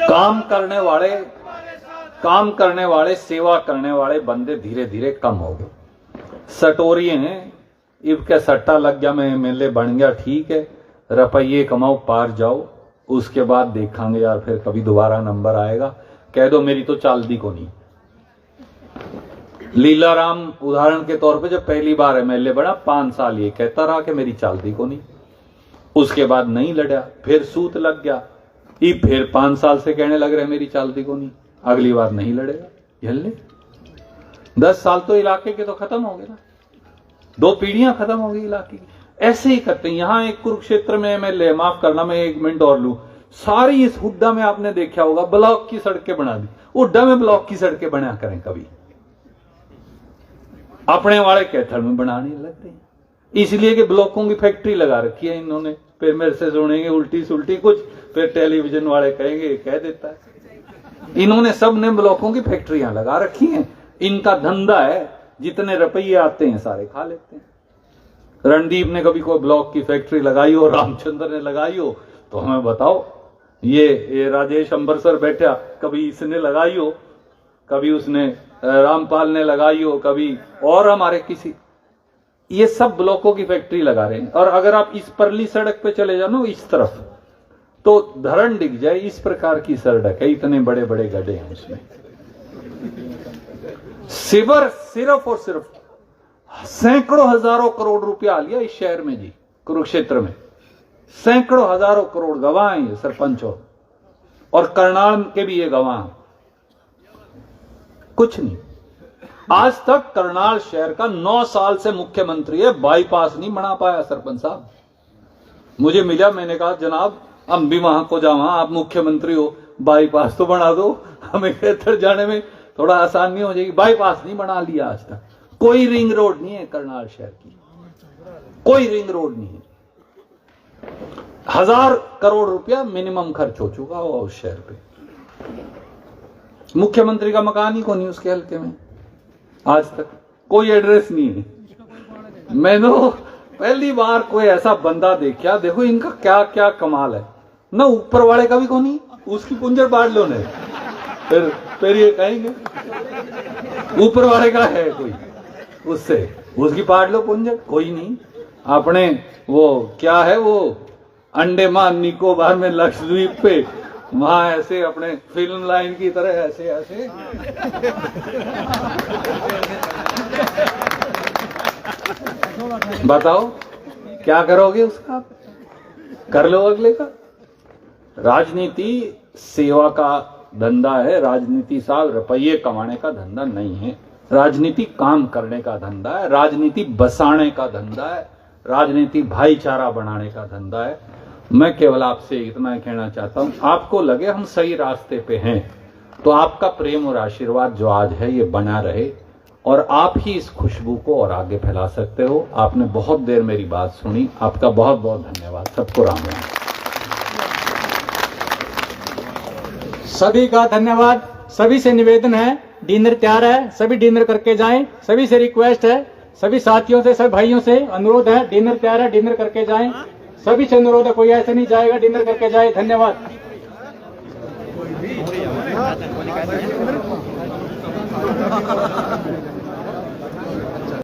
काम करने वाले सेवा करने वाले बंदे धीरे धीरे कम हो गए। सटोरी हैं, इब के सट्टा लग गया, मैं एमएलए बन गया, ठीक है, रुपये कमाओ पार जाओ, उसके बाद देखेंगे यार, फिर कभी दोबारा नंबर आएगा, कह दो मेरी तो चालती को नहीं। लीलाराम उदाहरण के तौर पे जब पहली बार एमएलए बना 5 साल ये कहता रहा कि मेरी चालती को नहीं, उसके बाद नहीं लड़ा, फिर सूत लग गया, ये फिर 5 साल से कहने लग रहे मेरी चालती को नहीं, अगली बार नहीं लड़ेगा, झेलने 10 साल तो इलाके के तो खत्म हो गए ना, 2 पीढ़ियां खत्म हो गई इलाके की। ऐसे ही करते हैं। यहां एक कुरुक्षेत्र में एमएलए, माफ करना मैं 1 मिनट और लूं, सारी इस हुड्डा में आपने देखा होगा ब्लॉक की सड़कें बना दी, हुड्डा में ब्लॉक की सड़कें बना करें कभी, अपने वाले कैथल में बनाने लगते हैं, इसलिए कि ब्लॉकों की फैक्ट्री लगा रखी है इन्होंने। फिर मेरे से सुनेंगे उल्टी सुल्टी कुछ, फिर टेलीविजन वाले कहेंगे कह देता है, इन्होंने सब ने ब्लॉकों की फैक्ट्रियां लगा रखी हैं, इनका धंधा है, जितने रुपये आते हैं सारे खा लेते हैं। रणदीप ने कभी कोई ब्लॉक की फैक्ट्री लगाई हो, रामचंद्र ने लगाई हो तो हमें बताओ, ये राजेश अंबरसर बैठा, कभी इसने लगाई हो, कभी उसने रामपाल ने लगाई हो, कभी और हमारे किसी, ये सब ब्लॉकों की फैक्ट्री लगा रहे हैं। और अगर आप इस परली सड़क पे चले जाओ ना इस तरफ, तो धरण दिख जाए, इस प्रकार की सड़क है, इतने बड़े बड़े गड्ढे हैं उसमें। सिर्फ और सिर्फ सैकड़ों हजारों करोड़ रुपया लिया इस शहर में जी, कुरुक्षेत्र में सैकड़ों हजारों करोड़ गवाह हैं ये सरपंच और करनाल के भी ये गवाह हैं। कुछ नहीं, आज तक करनाल शहर का 9 साल से मुख्यमंत्री है, बाईपास नहीं बना पाया सरपंच साहब। मुझे मिला, मैंने कहा जनाब हम भी वहां को जावा, आप मुख्यमंत्री हो, बाईपास तो बना दो, हमें बेहतर जाने में थोड़ा आसानी हो जाएगी। बाईपास नहीं बना लिया आज तक, कोई रिंग रोड नहीं है करनाल शहर की, कोई रिंग रोड नहीं है। 1000 करोड़ रुपया मिनिमम खर्च हो चुका हो उस शहर पे, मुख्यमंत्री का मकान ही को नहीं उसके हल्के में, आज तक कोई एड्रेस नहीं है। मैंने पहली बार कोई ऐसा बंदा देखा, देखो इनका क्या क्या कमाल है ना, ऊपर वाले का भी को नहीं, उसकी पुंजर बांट लो ने, फिर ये कहेंगे ऊपर वाले का है कोई, उससे उसकी पाट लो पुंजर, कोई नहीं। अपने वो क्या है, वो अंडमान निकोबार में लक्षद्वीप पे, वहां ऐसे अपने फिल्म लाइन की तरह ऐसे ऐसे बताओ क्या करोगे उसका, कर लो अगले का। राजनीति सेवा का धंधा है, राजनीति साहब रुपये कमाने का धंधा नहीं है, राजनीति काम करने का धंधा है, राजनीति बसाने का धंधा है, राजनीति भाईचारा बनाने का धंधा है। मैं केवल आपसे इतना कहना चाहता हूं, आपको लगे हम सही रास्ते पे हैं तो आपका प्रेम और आशीर्वाद जो आज है ये बना रहे, और आप ही इस खुशबू को और आगे फैला सकते हो। आपने बहुत देर मेरी बात सुनी, आपका बहुत बहुत धन्यवाद। सबको राम राम। सभी का धन्यवाद। सभी से निवेदन है, डिनर तैयार है, सभी डिनर करके जाएं। सभी से रिक्वेस्ट है, सभी साथियों से, सभी भाइयों से अनुरोध है, डिनर तैयार है, डिनर करके जाएं। सभी से अनुरोध है, कोई ऐसे नहीं जाएगा, डिनर करके जाए। धन्यवाद।